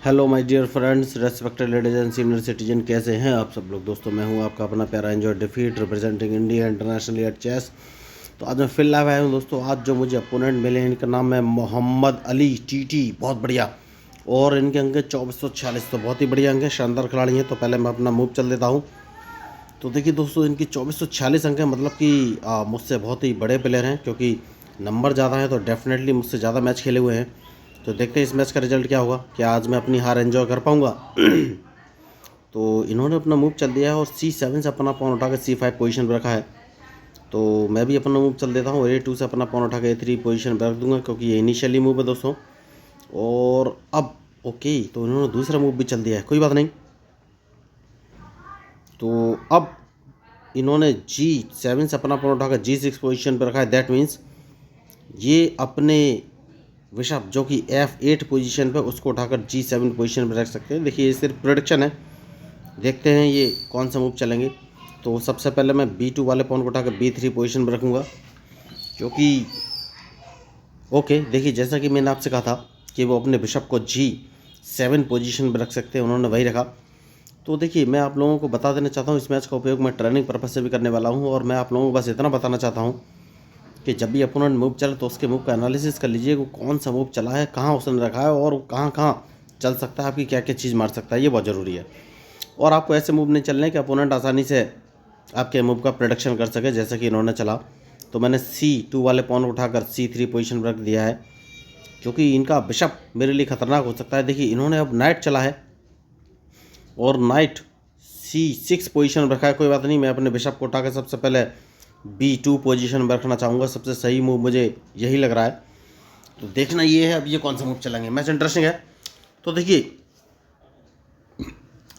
Hello my dear friends, respected ladies and senior citizen, कैसे हैं आप सब लोग। दोस्तों मैं हूं आपका अपना प्यारा एंजॉय डिफीट representing India internationally at chess. तो आज मैं फिर लाइव आया हूं दोस्तों। आज जो मुझे अपोनेंट मिले हैं इनका नाम है मोहम्मद अली टीटी, बहुत बढ़िया। और इनके अंक 2446, तो बहुत ही बढ़िया अंक है, शानदार खिलाड़ी हैं। तो पहले मैं अपना मूव चल देता हूँ। तो देखिए दोस्तों, इनकी 2446 अंक है, मतलब कि मुझसे बहुत ही बड़े प्लेयर हैं, क्योंकि नंबर ज़्यादा है तो डेफिनेटली मुझसे ज़्यादा मैच खेले हुए हैं। तो देखते हैं इस मैच का रिजल्ट क्या होगा, क्या आज मैं अपनी हार एंजॉय कर पाऊँगा। तो इन्होंने अपना मूव चल दिया है और C7 से अपना पॉन उठा कर C5 पोजीशन पर रखा है। तो मैं भी अपना मूव चल देता हूँ और A2 से अपना पॉन उठा कर A3 पोजीशन पर रख दूंगा, क्योंकि ये इनिशियली मूव है दोस्तों। और अब ओके, तो इन्होंने दूसरा मूव भी चल दिया है, कोई बात नहीं। तो अब इन्होंने G7 से अपना पॉन उठाकर G6 पोजीशन पर रखा है। दैट मीन्स ये अपने बिशप जो कि F8 पोजीशन पे, उसको उठाकर G7 पोजीशन पर रख सकते हैं। देखिए ये सिर्फ प्रोडिक्शन है, देखते हैं ये कौन सा मूव चलेंगे। तो सबसे पहले मैं B2 वाले पॉन को उठाकर B3 पोजीशन पर रखूँगा, क्योंकि ओके देखिए, जैसा कि मैंने आपसे कहा था कि वो अपने बिशप को G7 पोजीशन पर रख सकते हैं, उन्होंने वही रखा। तो देखिए मैं आप लोगों को बता देना चाहता हूँ, इस मैच का उपयोग मैं ट्रेनिंग पर्पज़ से भी करने वाला हूँ। और मैं आप लोगों को बस इतना बताना चाहता हूँ कि जब भी अपोनेंट मूव चले तो उसके मूव का एनालिसिस कर लीजिए, वो कौन सा मूव चला है, कहाँ उसने रखा है और कहाँ कहाँ चल सकता है, आपकी क्या क्या चीज़ मार सकता है, ये बहुत ज़रूरी है। और आपको ऐसे मूव नहीं चलने कि अपोनेंट आसानी से आपके मूव का प्रोडक्शन कर सके, जैसे कि इन्होंने चला। तो मैंने C2 वाले पॉन उठाकर C3 पोजीशन पर रख दिया है, क्योंकि इनका बिशप मेरे लिए खतरनाक हो सकता है। देखिए इन्होंने अब नाइट चला है और नाइट C6 पोजीशन पर रखा है, कोई बात नहीं। मैं अपने बिशप को उठाकर सबसे पहले B2 पोजीशन में रखना चाहूँगा, सबसे सही मूव मुझे यही लग रहा है। तो देखना ये है अब ये कौन सा मूव चलेंगे, मैच इंटरेस्टिंग है। तो देखिए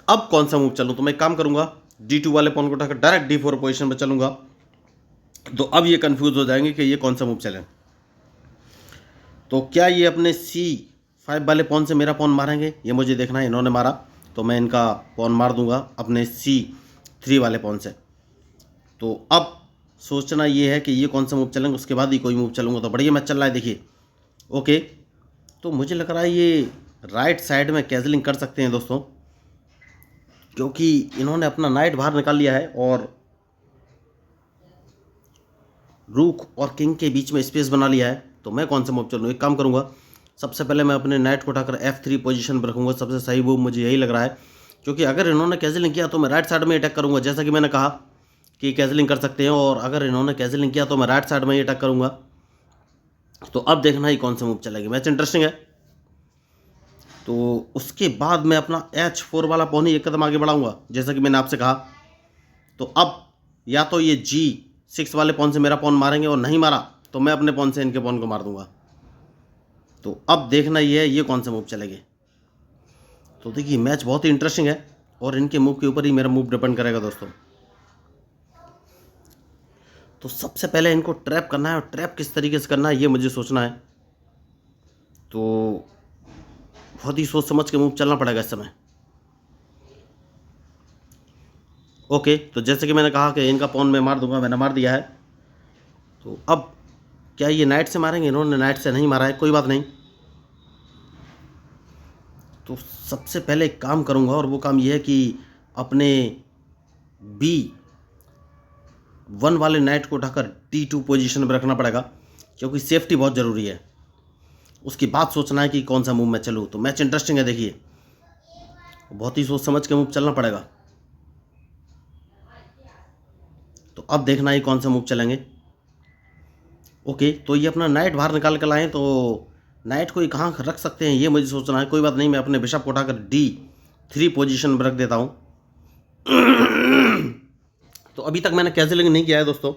अब कौन सा मूव चलूँ, तो मैं एक काम करूँगा, D2 वाले पॉन को उठाकर डायरेक्ट D4 पोजीशन पर चलूँगा। तो अब ये कंफ्यूज हो जाएंगे कि ये कौन सा मूव चले। तो क्या ये अपने C5 वाले पॉन से मेरा पॉन मारेंगे, ये मुझे देखना है। इन्होंने मारा तो मैं इनका पॉन मार दूंगा अपने C3 वाले पॉन से। तो अब सोचना ये है कि ये कौन सा मूव चलेंगे, उसके बाद ही कोई मूव चलूँगा। तो बढ़िया मैच चल रहा है देखिए। ओके, तो मुझे लग रहा है ये राइट साइड में कैजलिंग कर सकते हैं दोस्तों, क्योंकि इन्होंने अपना नाइट बाहर निकाल लिया है और रूक और किंग के बीच में स्पेस बना लिया है। तो मैं कौन सा मूव चलूँ, एक काम करूँगा, सबसे पहले मैं अपने नाइट को उठाकर F3 पोजीशन पर रखूँगा, सबसे सही मूव मुझे यही लग रहा है। क्योंकि अगर इन्होंने कैजलिंग किया तो मैं राइट साइड में अटैक करूँगा, जैसा कि मैंने कहा कि कैजलिंग कर सकते हैं। और अगर इन्होंने कैजलिंग किया तो मैं राइट साइड में ही अटैक करूँगा। तो अब देखना ही कौन सा मूव चलेगी, मैच इंटरेस्टिंग है। तो उसके बाद मैं अपना H4 वाला पॉन ही एक कदम आगे बढ़ाऊँगा, जैसा कि मैंने आपसे कहा। तो अब या तो ये G6 वाले पॉन से मेरा पॉन मारेंगे, और नहीं मारा तो मैं अपने पॉन से इनके पॉन को मार दूंगा। तो अब देखना ये है ये कौन सा मूव चलेंगे। तो देखिए मैच बहुत ही इंटरेस्टिंग है और इनके मूव के ऊपर ही मेरा मूव डिपेंड करेगा दोस्तों। तो सबसे पहले इनको ट्रैप करना है, और ट्रैप किस तरीके से करना है ये मुझे सोचना है। तो बहुत ही सोच समझ के मूव चलना पड़ेगा इस समय। ओके, तो जैसे कि मैंने कहा कि इनका पॉन मैं मार दूंगा, मैंने मार दिया है। तो अब क्या ये नाइट से मारेंगे, इन्होंने नाइट से नहीं मारा है, कोई बात नहीं। तो सबसे पहले एक काम करूंगा, और वो काम ये है कि अपने B1 वाले नाइट को उठाकर D2 पोजीशन पर रखना पड़ेगा, क्योंकि सेफ्टी बहुत ज़रूरी है। उसकी बात सोचना है कि कौन सा मूव मैं चलूँ। तो मैच इंटरेस्टिंग है देखिए, बहुत ही सोच समझ के मूव चलना पड़ेगा। तो अब देखना ही कौन सा मूव चलेंगे। ओके, तो ये अपना नाइट बाहर निकाल कर लाएँ, तो नाइट को ये कहाँ रख सकते हैं ये मुझे सोचना है। कोई बात नहीं, मैं अपने बिशप को उठाकर D3 पोजीशन पर रख देता हूँ। तो अभी तक मैंने कैजलिंग नहीं किया है दोस्तों।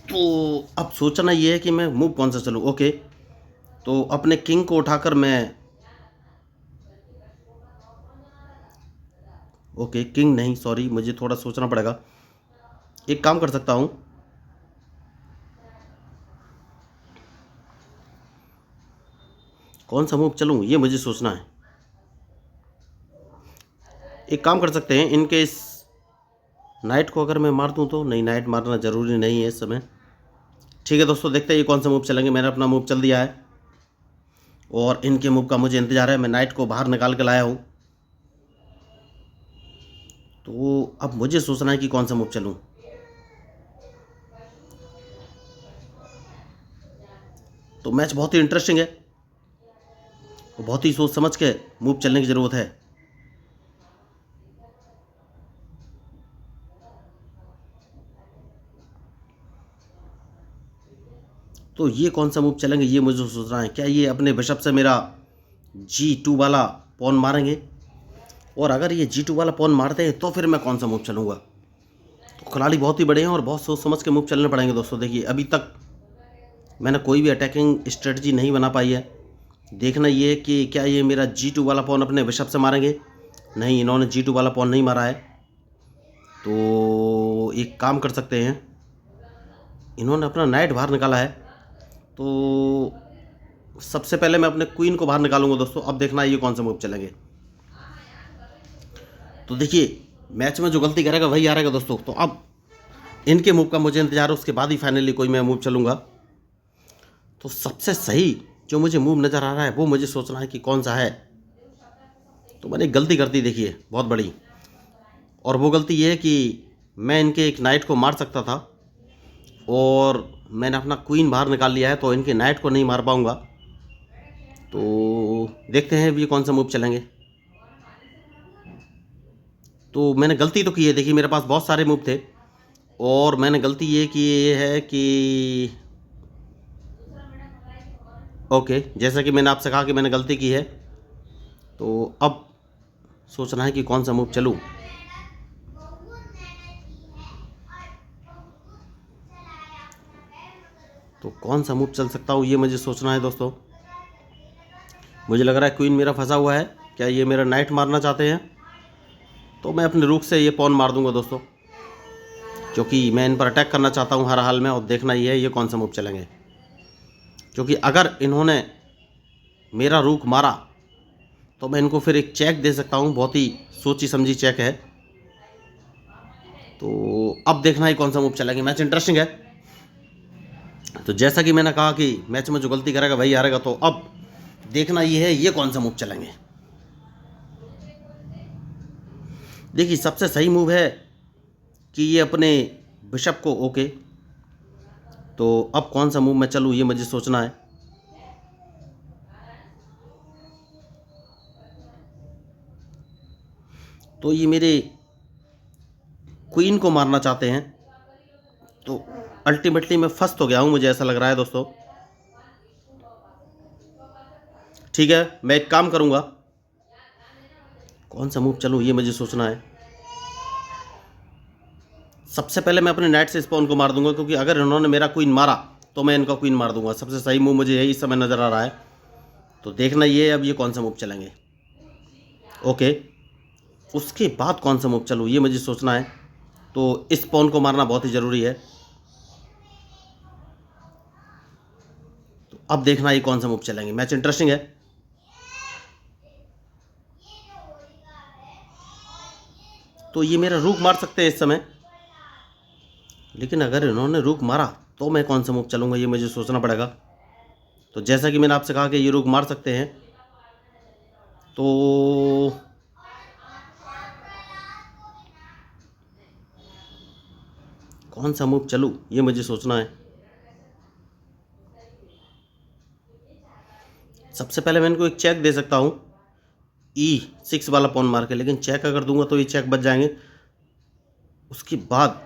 तो अब सोचना ये है कि मैं मूव कौन सा चलूँ। ओके, तो अपने किंग को उठाकर मैं, ओके किंग नहीं, सॉरी, मुझे थोड़ा सोचना पड़ेगा। एक काम कर सकता हूँ, कौन सा मूव चलूँ ये मुझे सोचना है। एक काम कर सकते हैं, इनके इस नाइट को अगर मैं मार दूँ तो, नहीं नाइट मारना ज़रूरी नहीं है इस समय। ठीक है दोस्तों, देखते हैं ये कौन सा मूव चलेंगे। मैंने अपना मूव चल दिया है। और इनके मूव का मुझे इंतजार है। मैं नाइट को बाहर निकाल के लाया हूँ, तो अब मुझे सोचना है कि कौन सा मूव चलूँ। तो मैच बहुत ही इंटरेस्टिंग है, और बहुत ही सोच समझ के मूव चलने की ज़रूरत है। तो ये कौन सा मूव चलेंगे ये मुझे सोचना है। क्या ये अपने बिशप से मेरा G2 वाला पॉन मारेंगे, और अगर ये G2 वाला पॉन मारते हैं तो फिर मैं कौन सा मूव चलूँगा। तो खिलाड़ी बहुत ही बड़े हैं और बहुत सोच समझ के मूव चलने पड़ेंगे दोस्तों। देखिए अभी तक मैंने कोई भी अटैकिंग स्ट्रेटजी नहीं बना पाई है। देखना ये है कि क्या ये मेरा G2 वाला पॉन अपने बिशप से मारेंगे। नहीं, इन्होंने G2 वाला पॉन नहीं मारा है। तो एक काम कर सकते हैं, इन्होंने अपना नाइट बाहर निकाला है, तो सबसे पहले मैं अपने क्वीन को बाहर निकालूंगा दोस्तों। अब देखना ये कौन सा मूव चलेंगे। तो देखिए मैच में जो गलती करेगा वही हारेगा दोस्तों। तो अब इनके मूव का मुझे इंतजार है, उसके बाद ही फाइनली कोई मैं मूव चलूँगा। तो सबसे सही जो मुझे मूव नज़र आ रहा है वो मुझे सोचना है कि कौन सा है। तो मैंने एक गलती कर दी देखिए बहुत बड़ी, और वो गलती ये है कि मैं इनके एक नाइट को मार सकता था, और मैंने अपना क्वीन बाहर निकाल लिया है, तो इनके नाइट को नहीं मार पाऊँगा। तो देखते हैं ये कौन सा मूव चलेंगे। तो मैंने गलती तो की है, देखिए मेरे पास बहुत सारे मूव थे, और मैंने गलती ये की है कि ओके, जैसा कि मैंने आपसे कहा कि मैंने गलती की है, तो अब सोचना है कि कौन सा मूव चलूँ। तो कौन सा मूव चल सकता हूँ ये मुझे सोचना है दोस्तों। मुझे लग रहा है क्वीन मेरा फंसा हुआ है। क्या ये मेरा नाइट मारना चाहते हैं, तो मैं अपने रूक से ये पॉन मार दूंगा दोस्तों, क्योंकि मैं इन पर अटैक करना चाहता हूँ हर हाल में। और देखना ये है ये कौन सा मूव चलेंगे, क्योंकि अगर इन्होंने मेरा रूक मारा तो मैं इनको फिर एक चेक दे सकता हूँ। बहुत ही सोची समझी चेक है। तो अब देखना ही कौन सा मूव चलेंगे। मैच इंटरेस्टिंग है। तो जैसा कि मैंने कहा कि मैच में जो गलती करेगा वही हारेगा, तो अब देखना ये है ये कौन सा मूव चलेंगे। देखिए सबसे सही मूव है कि ये अपने बिशप को ओके। तो अब कौन सा मूव मैं चलूँ ये मुझे सोचना है। तो ये मेरे क्वीन को मारना चाहते हैं, तो अल्टीमेटली मैं फंस तो गया हूँ, मुझे ऐसा लग रहा है दोस्तों। ठीक है, मैं एक काम करूँगा, कौन सा मूव चलूँ ये मुझे सोचना है। सबसे पहले मैं अपने नाइट से इस पॉन को मार दूंगा, क्योंकि अगर इन्होंने मेरा क्वीन मारा तो मैं इनका क्वीन मार दूंगा। सबसे सही मूव मुझे यही इस समय नज़र आ रहा है। तो देखना ये अब ये कौन सा मूव चलेंगे। ओके, उसके बाद कौन सा मूव चलूँ ये मुझे सोचना है। तो इस पॉन को मारना बहुत ही ज़रूरी है। तो अब देखना ये कौन सा मूव चलेंगे। मैच इंटरेस्टिंग है। तो ये मेरा रूक मार सकते हैं इस समय, लेकिन अगर इन्होंने रूक मारा तो मैं कौन सा मूव चलूँगा ये मुझे सोचना पड़ेगा। तो जैसा कि मैंने आपसे कहा कि ये रूक मार सकते हैं, तो कौन सा मूव चलूँ ये मुझे सोचना है। सबसे पहले मैं इनको एक चेक दे सकता हूँ E6 वाला पॉन मार के, लेकिन चेक अगर दूंगा तो ये चेक बच जाएंगे। उसके बाद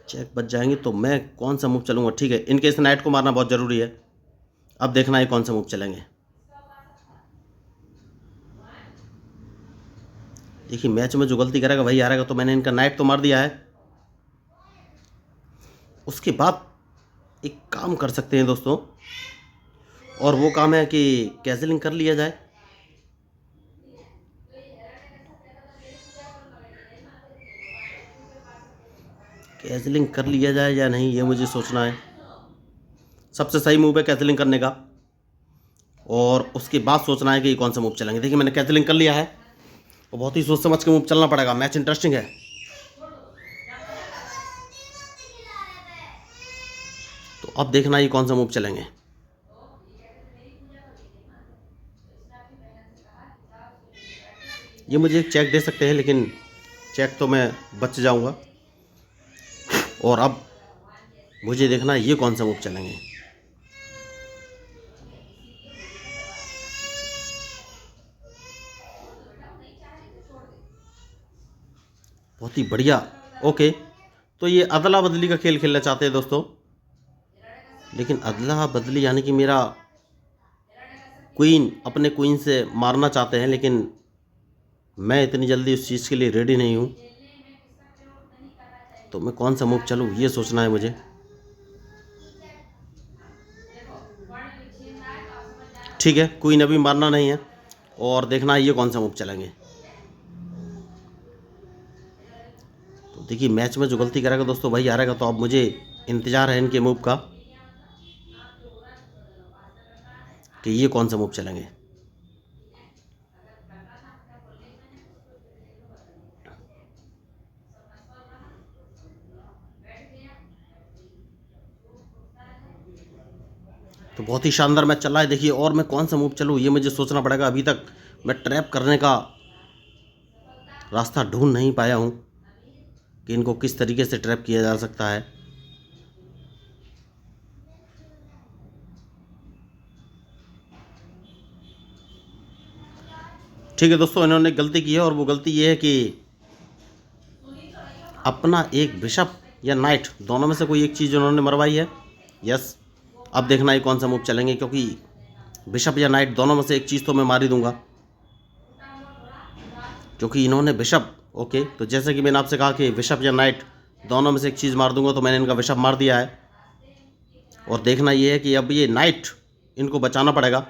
चेक बच जाएंगे तो मैं कौन सा मूव चलूँगा। ठीक है, इनके इस नाइट को मारना बहुत ज़रूरी है। अब देखना है कौन सा मूव चलेंगे। देखिए मैच में जो गलती करेगा वही हारेगा, तो मैंने इनका नाइट तो मार दिया है। उसके बाद एक काम कर सकते हैं दोस्तों, और वो काम है कि कैसलिंग कर लिया जाए। कैसलिंग कर लिया जाए या नहीं ये मुझे सोचना है। सबसे सही मूव है कैसलिंग करने का, और उसके बाद सोचना है कि कौन सा मूव चलेंगे। देखिए मैंने कैसलिंग कर लिया है, और बहुत ही सोच समझ के मूव चलना पड़ेगा। मैच इंटरेस्टिंग है। तो अब देखना ये कौन सा मूव चलेंगे। ये मुझे एक चेक दे सकते हैं, लेकिन चेक तो मैं बच जाऊंगा। और अब मुझे देखना है ये कौन सा मूव चलेंगे। बहुत ही बढ़िया। ओके, तो ये अदला बदली का खेल खेलना चाहते हैं दोस्तों, लेकिन अदला बदली यानी कि मेरा क्वीन अपने क्वीन से मारना चाहते हैं, लेकिन मैं इतनी जल्दी उस चीज़ के लिए रेडी नहीं हूँ। तो मैं कौन सा मूव चलूँ ये सोचना है मुझे। ठीक है, क्वीन अभी मारना नहीं है, और देखना है ये कौन सा मूव चलेंगे। तो देखिए, मैच में जो गलती करेगा दोस्तों वही हारेगा, तो अब मुझे इंतज़ार है इनके मूव का कि ये कौन सा मूव चलेंगे। तो बहुत ही शानदार मैच चल रहा है देखिए, और मैं कौन सा मूव चलूँ ये मुझे सोचना पड़ेगा। अभी तक मैं ट्रैप करने का रास्ता ढूंढ नहीं पाया हूँ कि इनको किस तरीके से ट्रैप किया जा सकता है। ठीक है दोस्तों, इन्होंने गलती की है, और वो गलती ये है कि अपना एक बिशप या नाइट दोनों में से कोई एक चीज़ उन्होंने मरवाई है। यस, अब देखना है कौन सा मूव चलेंगे, क्योंकि बिशप या नाइट दोनों में से एक चीज़ तो मैं मार ही दूंगा, क्योंकि इन्होंने बिशप। ओके, तो जैसे कि मैंने आपसे कहा कि बिशप या नाइट दोनों में से एक चीज़ मार दूंगा, तो मैंने इनका बिशप मार दिया है। और देखना ये है कि अब ये नाइट इनको बचाना पड़ेगा,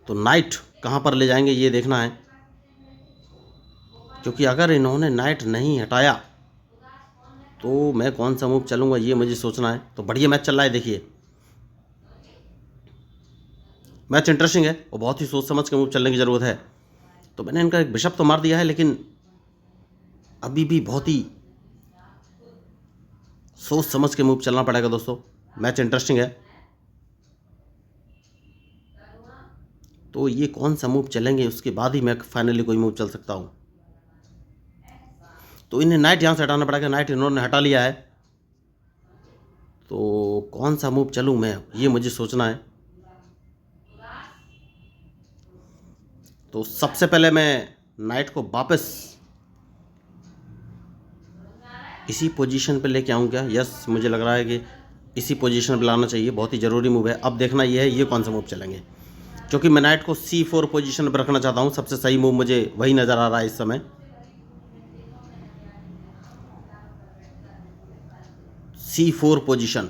तो नाइट कहाँ पर ले जाएंगे ये देखना है, क्योंकि अगर इन्होंने नाइट नहीं हटाया तो मैं कौन सा मूव चलूँगा ये मुझे सोचना है। तो बढ़िया मैच चल रहा है देखिए, मैच इंटरेस्टिंग है और बहुत ही सोच समझ के मूव चलने की ज़रूरत है। तो मैंने इनका एक बिशप तो मार दिया है, लेकिन अभी भी बहुत ही सोच समझ के मूव चलना पड़ेगा दोस्तों। मैच इंटरेस्टिंग है, तो ये कौन सा मूव चलेंगे उसके बाद ही मैं फाइनली कोई मूव चल सकता हूँ। तो इन्हें नाइट यहाँ से हटाना पड़ेगा, नाइट इन्होंने हटा लिया है, तो कौन सा मूव चलूँ मैं ये मुझे सोचना है। तो सबसे पहले मैं नाइट को वापस इसी पोजीशन पे लेके आऊँ क्या? यस, मुझे लग रहा है कि इसी पोजीशन पे लाना चाहिए, बहुत ही ज़रूरी मूव है। अब देखना ये है ये कौन सा मूव चलेंगे, क्योंकि मैं नाइट को C4 पोजीशन पर रखना चाहता हूँ। सबसे सही मूव मुझे वही नज़र आ रहा है इस समय। C4 पोजीशन,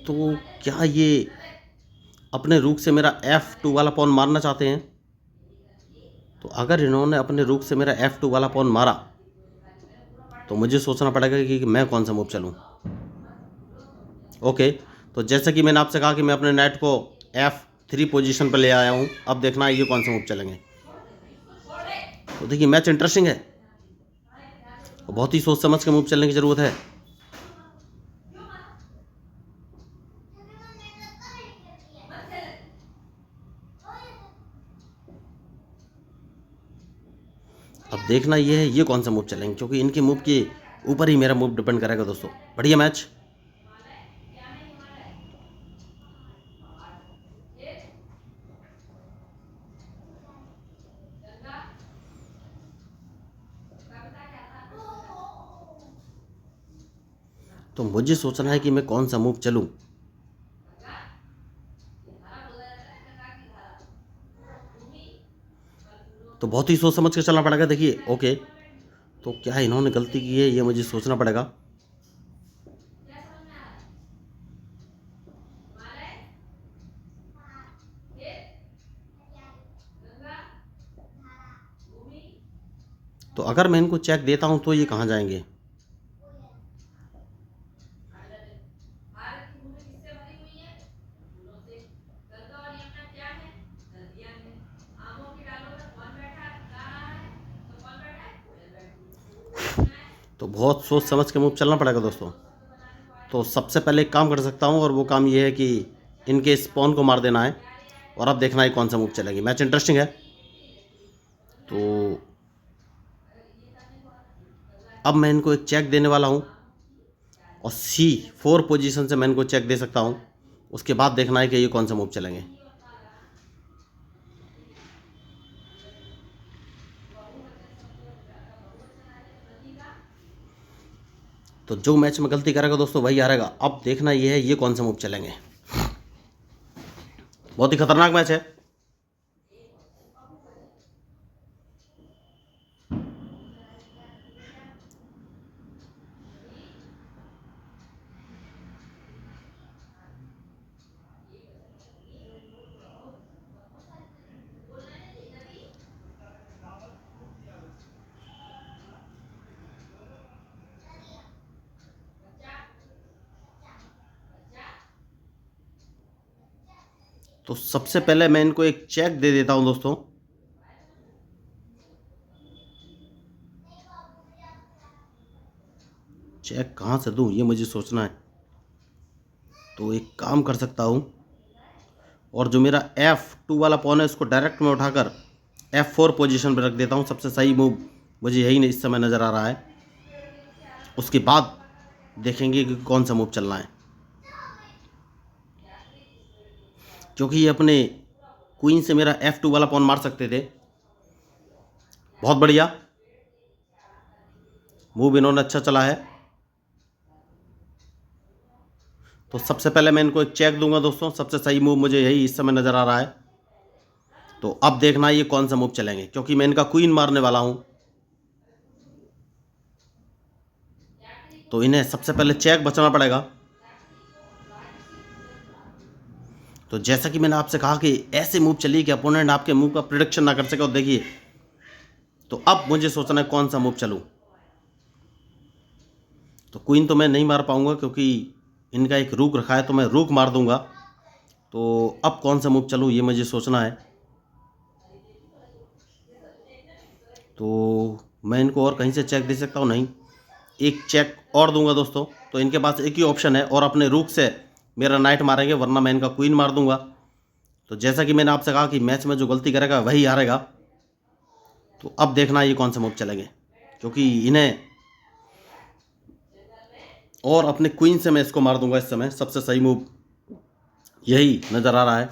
तो क्या ये अपने रूक से मेरा F2 वाला पॉन मारना चाहते हैं? तो अगर इन्होंने अपने रूक से मेरा F2 वाला पॉन मारा तो मुझे सोचना पड़ेगा कि मैं कौन सा मूव चलूँ। ओके, तो जैसे कि मैंने आपसे कहा कि मैं अपने नाइट को F3 पोजीशन पर ले आया हूँ। अब देखना है ये कौन सा मूव चलेंगे। तो देखिए, मैच इंटरेस्टिंग है और बहुत ही सोच समझ के मूव चलने की ज़रूरत है। अब देखना ये है ये कौन सा मूव चलेंगे, क्योंकि इनके मूव के ऊपर ही मेरा मूव डिपेंड करेगा दोस्तों। बढ़िया मैच। तो मुझे सोचना है कि मैं कौन सा मूव चलूं। तो बहुत ही सोच समझ के चलना पड़ेगा देखिए। ओके, तो क्या इन्होंने गलती की है ये मुझे सोचना पड़ेगा। तो अगर मैं इनको चेक देता हूं तो ये कहाँ जाएंगे। तो बहुत सोच समझ के मूव चलना पड़ेगा दोस्तों। तो सबसे पहले एक काम कर सकता हूँ और वो काम ये है कि इनके स्पॉन को मार देना है और अब देखना है कौन सा मूव चलेगी। मैच इंटरेस्टिंग है। तो अब मैं इनको एक चेक देने वाला हूँ और C4 पोजीशन से मैं इनको चेक दे सकता हूँ। उसके बाद देखना है कि ये कौन सा मूव चलेंगे। तो जो मैच में गलती करेगा दोस्तों वही हारेगा। अब देखना ये है ये कौन सा मूव चलेंगे। बहुत ही खतरनाक मैच है। तो सबसे पहले मैं इनको एक चेक दे देता हूं दोस्तों। चेक कहाँ से दूं ये मुझे सोचना है। तो एक काम कर सकता हूं और जो मेरा F2 वाला पॉन है उसको डायरेक्ट में उठाकर F4 पोजीशन पर रख देता हूं। सबसे सही मूव मुझे यही नहीं इस समय नज़र आ रहा है। उसके बाद देखेंगे कि कौन सा मूव चलना है, क्योंकि ये अपने क्वीन से मेरा F2 वाला पॉन मार सकते थे। बहुत बढ़िया मूव इन्होंने अच्छा चला है। तो सबसे पहले मैं इनको एक चेक दूंगा दोस्तों। सबसे सही मूव मुझे यही इस समय नज़र आ रहा है। तो अब देखना ये कौन सा मूव चलेंगे, क्योंकि मैं इनका क्वीन मारने वाला हूं। तो इन्हें सबसे पहले चेक बचाना पड़ेगा। तो जैसा कि मैंने आपसे कहा कि ऐसे मूव चलिए कि अपोनेंट आपके मूव का प्रिडिक्शन ना कर सके। और देखिए, तो अब मुझे सोचना है कौन सा मूव चलूं। तो क्वीन तो मैं नहीं मार पाऊंगा क्योंकि इनका एक रूक रखा है, तो मैं रूक मार दूंगा। तो अब कौन सा मूव चलूं ये मुझे सोचना है। तो मैं इनको और कहीं से चेक दे सकता हूं? नहीं, एक चेक और दूंगा दोस्तों। तो इनके पास एक ही ऑप्शन है और अपने रूक से मेरा नाइट मारेंगे, वरना मैं इनका क्वीन मार दूंगा। तो जैसा कि मैंने आपसे कहा कि मैच में जो गलती करेगा वही हारेगा। तो अब देखना ये कौन सा मूव चलेंगे, क्योंकि इन्हें और अपने क्वीन से मैं इसको मार दूंगा। इस समय सबसे सही मूव यही नज़र आ रहा है।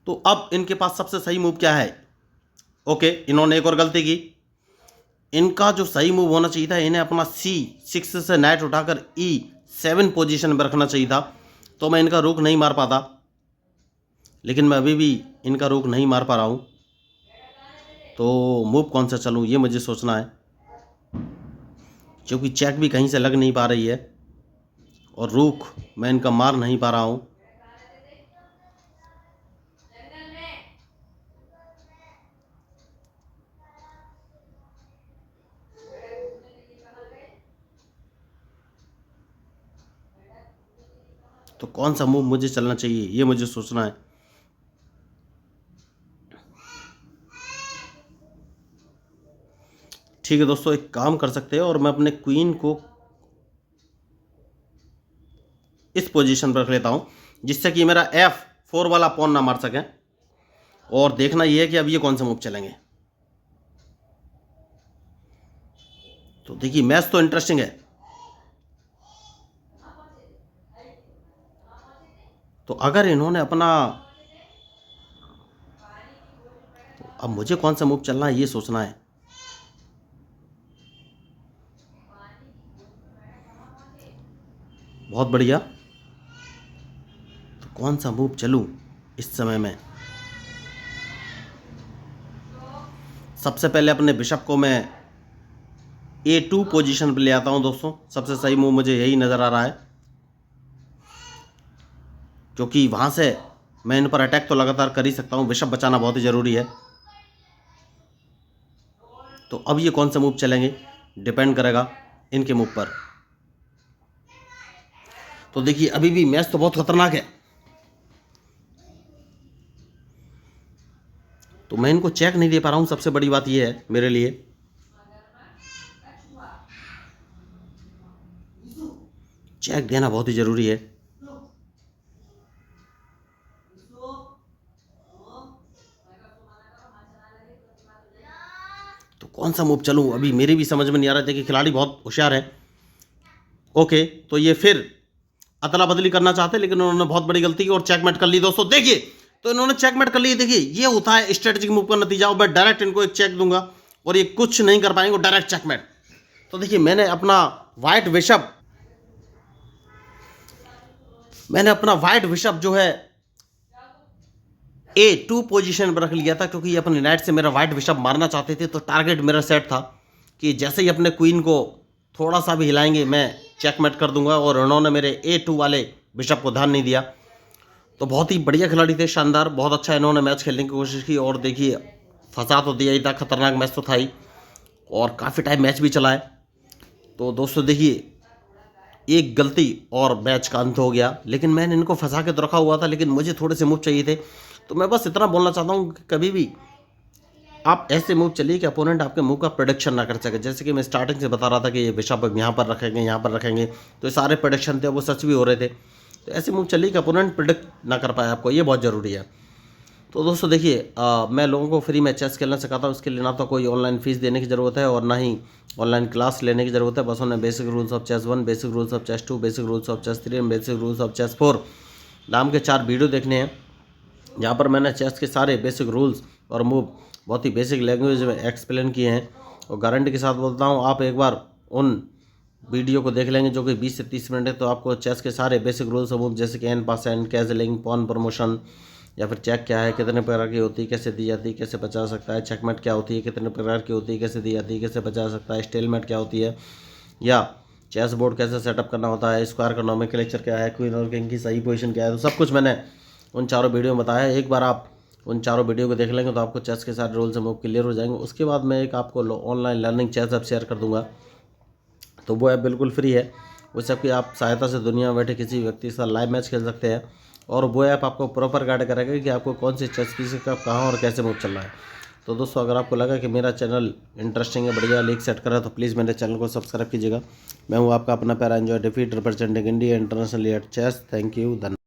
तो अब इनके पास सबसे सही मूव क्या है? ओके, इन्होंने एक और गलती की। इनका जो सही मूव होना चाहिए था, इन्हें अपना C6 से नाइट उठाकर E7 पोजीशन पर रखना चाहिए था। तो मैं इनका रुख नहीं मार पाता, लेकिन मैं अभी भी इनका रुख नहीं मार पा रहा हूँ। तो मूव कौन सा चलूँ ये मुझे सोचना है, क्योंकि चेक भी कहीं से लग नहीं पा रही है और रुख मैं इनका मार नहीं पा रहा हूँ। तो कौन सा मूव मुझे चलना चाहिए ये मुझे सोचना है। ठीक है दोस्तों, एक काम कर सकते हैं और मैं अपने क्वीन को इस पोजीशन पर रख लेता हूँ, जिससे कि मेरा F4 वाला पॉन ना मार सके। और देखना ये है कि अब ये कौन सा मूव चलेंगे। तो देखिए, मैच तो इंटरेस्टिंग है। तो अगर इन्होंने अपना, तो अब मुझे कौन सा मूव चलना है ये सोचना है। बहुत बढ़िया। तो कौन सा मूव चलूं इस समय में? सबसे पहले अपने बिशप को मैं A2 पोजीशन पर ले आता हूं दोस्तों। सबसे सही मूव मुझे यही नज़र आ रहा है, क्योंकि वहां से मैं इन पर अटैक तो लगातार कर ही सकता हूं। बिशप बचाना बहुत ही ज़रूरी है। तो अब ये कौन सा मूव चलेंगे डिपेंड करेगा इनके मूव पर। तो देखिए, अभी भी मैच तो बहुत खतरनाक है। तो मैं इनको चेक नहीं दे पा रहा हूँ, सबसे बड़ी बात यह है मेरे लिए। चेक देना बहुत ही ज़रूरी है। तो कौन सा मूव चलूँ, अभी मेरी भी समझ में नहीं आ रहा। देखिए खिलाड़ी बहुत होशियार है। ओके, तो ये फिर अदला बदली करना चाहते लेकिन उन्होंने बहुत बड़ी गलती की और चेकमेट कर ली दोस्तों। देखिए तो इन्होंने चेकमेट कर ली। देखिए ये होता है स्ट्रेटेजिक मूव का नतीजा। और मैं डायरेक्ट इनको एक चेक दूंगा और ये कुछ नहीं कर पाएंगे, डायरेक्ट चेकमेट। तो देखिए मैंने अपना वाइट बिशप जो है A2 पोजीशन पर रख लिया था, क्योंकि ये अपने नाइट से मेरा वाइट बिशप मारना चाहते थे। तो टारगेट मेरा सेट था कि जैसे ही अपने क्वीन को थोड़ा सा भी हिलाएंगे मैं चेकमेट कर दूंगा, और उन्होंने मेरे A2 वाले बिशप को ध्यान नहीं दिया। तो बहुत ही बढ़िया खिलाड़ी थे, शानदार, बहुत अच्छा इन्होंने मैच खेलने की कोशिश की। और देखिए फंसा तो दिया ही था, खतरनाक मैच तो था ही, और काफ़ी टाइम मैच भी चला है। तो दोस्तों देखिए एक गलती और मैच का अंत हो गया। लेकिन मैंने इनको फंसा के तो रखा हुआ था, लेकिन मुझे थोड़े से मूव चाहिए थे। तो मैं बस इतना बोलना चाहता हूँ कि कभी भी आप ऐसे मूव चलिए कि अपोनेंट आपके मूव का प्रेडिक्शन ना कर सके। जैसे कि मैं स्टार्टिंग से बता रहा था कि ये बिशप यहाँ पर रखेंगे, यहाँ पर रखेंगे, तो ये सारे प्रेडिक्शन थे, वो सच भी हो रहे थे। तो ऐसे मूव चलिए कि अपोनेंट प्रेडिक्ट ना कर पाए आपको, ये बहुत ज़रूरी है। तो दोस्तों देखिए मैं लोगों को फ्री में चेस खेलना सिखाता हूँ। उसके लिए ना तो कोई ऑनलाइन फीस देने की ज़रूरत है और ना ही ऑनलाइन क्लास लेने की ज़रूरत है। बस उन्हें basic rules of chess 1, basic rules of chess 2, basic rules of chess 3 and basic rules of chess 4 नाम के 4 वीडियो देखने हैं, जहाँ पर मैंने चेस के सारे बेसिक रूल्स और मूव बहुत ही बेसिक लैंग्वेज में एक्सप्लेन किए हैं। और गारंटी के साथ बोलता हूँ, आप एक बार उन वीडियो को देख लेंगे जो कि 20 से 30 मिनट है, तो आपको चेस के सारे बेसिक रूल्स और मूव, जैसे कि एन पासेंट, कैजलिंग, पॉन प्रमोशन, या फिर चेक क्या है, कितने प्रकार की होती है, कैसे दी जाती है, कैसे बचा सकता है, चेकमेट क्या होती है, कितने प्रकार की होती है, कैसे दी जाती है, कैसे बचा सकता है, स्टेलमेट क्या होती है, या चेस बोर्ड कैसे सेटअप करना होता है, स्क्वायर का नोमेनक्लेचर क्या है, क्वीन और किंग की सही पोजीशन क्या है। तो सब कुछ मैंने उन चारों वीडियो में बताया है। एक बार आप उन चारों वीडियो को देख लेंगे तो आपको चेस के सारे रूल्स और मूव क्लियर हो जाएंगे। उसके बाद मैं एक आपको online learning chess app share कर दूंगा, तो वो ऐप बिल्कुल फ्री है। उस ऐप की आप सहायता से दुनिया में बैठे किसी व्यक्ति के साथ लाइव मैच खेल सकते हैं, और वो ऐप आपको प्रॉपर गाइड करेगा कि आपको कौन सी चेस पीस का कहाँ और कैसे मूव चलना है। तो दोस्तों अगर आपको लगा कि मेरा चैनल इंटरेस्टिंग है, बढ़िया लीक सेट कर रहा है, तो प्लीज़ मेरे चैनल को सब्सक्राइब कीजिएगा। मैं हूँ आपका अपना प्यारा एंजॉय डिफीट representing India internationally at chess. Thank you, धन्यवाद।